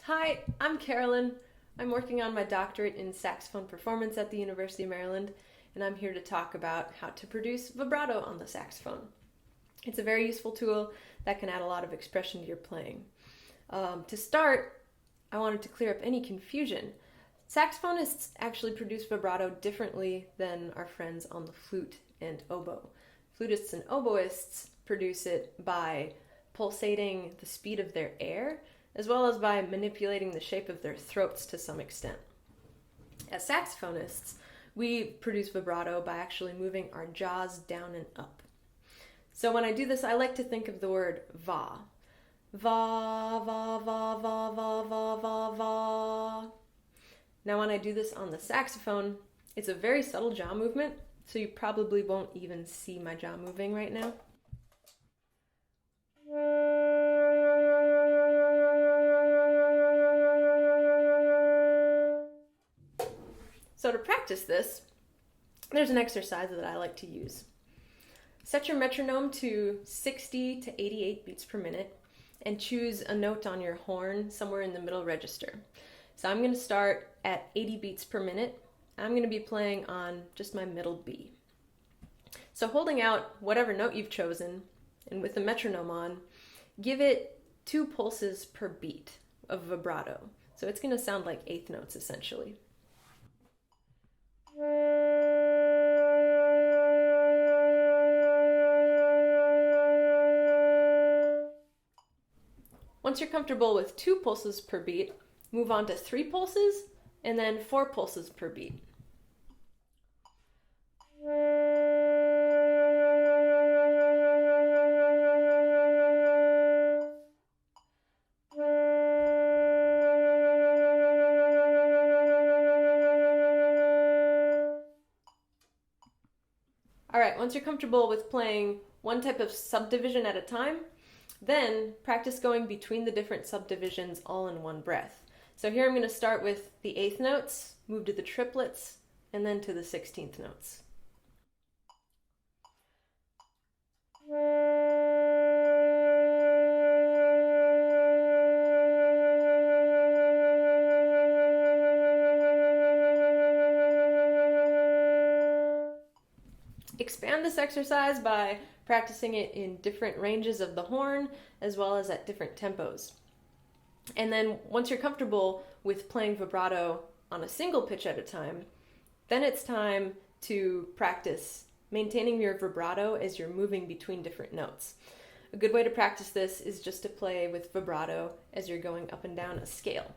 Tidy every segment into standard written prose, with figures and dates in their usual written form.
Hi, I'm Carolyn. I'm working on my doctorate in saxophone performance at the University of Maryland, and I'm here to talk about how to produce vibrato on the saxophone. It's a very useful tool that can add a lot of expression to your playing. To start, I wanted to clear up any confusion. Saxophonists actually produce vibrato differently than our friends on the flute and oboe. Flutists and oboists produce it by pulsating the speed of their air, as well as by manipulating the shape of their throats to some extent. As saxophonists, we produce vibrato by actually moving our jaws down and up. So when I do this, I like to think of the word va. Va, va, va, va, va, va, va, va. Now when I do this on the saxophone, it's a very subtle jaw movement, so you probably won't even see my jaw moving right now. So to practice this, there's an exercise that I like to use. Set your metronome to 60 to 88 beats per minute and choose a note on your horn somewhere in the middle register. So I'm going to start at 80 beats per minute. I'm going to be playing on just my middle B. So holding out whatever note you've chosen and with the metronome on, give it 2 pulses per beat of vibrato. So it's going to sound like eighth notes essentially. Once you're comfortable with 2 pulses per beat, move on to 3 pulses and then 4 pulses per beat. Alright, once you're comfortable with playing one type of subdivision at a time, then practice going between the different subdivisions all in one breath. So here I'm going to start with the eighth notes, move to the triplets, and then to the 16th notes. Expand this exercise by practicing it in different ranges of the horn as well as at different tempos. And then once you're comfortable with playing vibrato on a single pitch at a time, then it's time to practice maintaining your vibrato as you're moving between different notes. A good way to practice this is just to play with vibrato as you're going up and down a scale.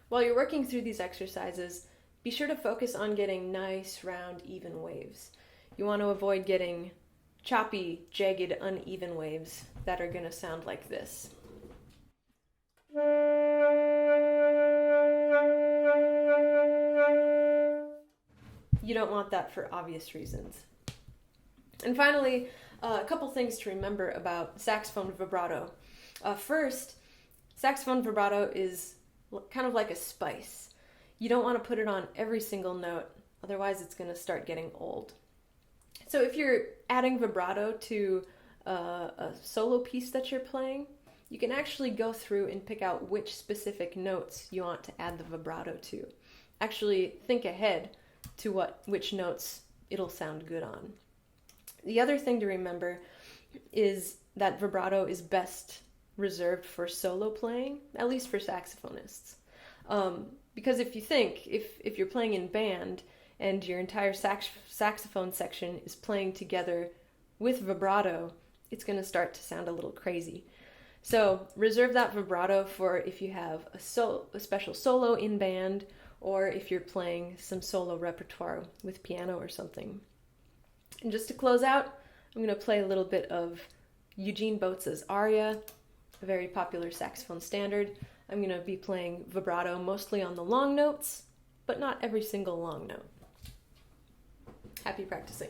While you're working through these exercises, be sure to focus on getting nice, round, even waves. You want to avoid getting choppy, jagged, uneven waves that are going to sound like this. You don't want that for obvious reasons. And finally, a couple things to remember about saxophone vibrato. First, saxophone vibrato is kind of like a spice. You don't want to put it on every single note, otherwise it's going to start getting old. So if you're adding vibrato to a solo piece that you're playing, you can actually go through and pick out which specific notes you want to add the vibrato to. Actually think ahead to which notes it'll sound good on. The other thing to remember is that vibrato is best reserved for solo playing, at least for saxophonists. Because if you think, if you're playing in band and your entire saxophone section is playing together with vibrato, it's going to start to sound a little crazy. So reserve that vibrato for if you have a special solo in band, or if you're playing some solo repertoire with piano or something. And just to close out, I'm going to play a little bit of Eugene Bote's aria, a very popular saxophone standard. I'm going to be playing vibrato mostly on the long notes, but not every single long note. Happy practicing.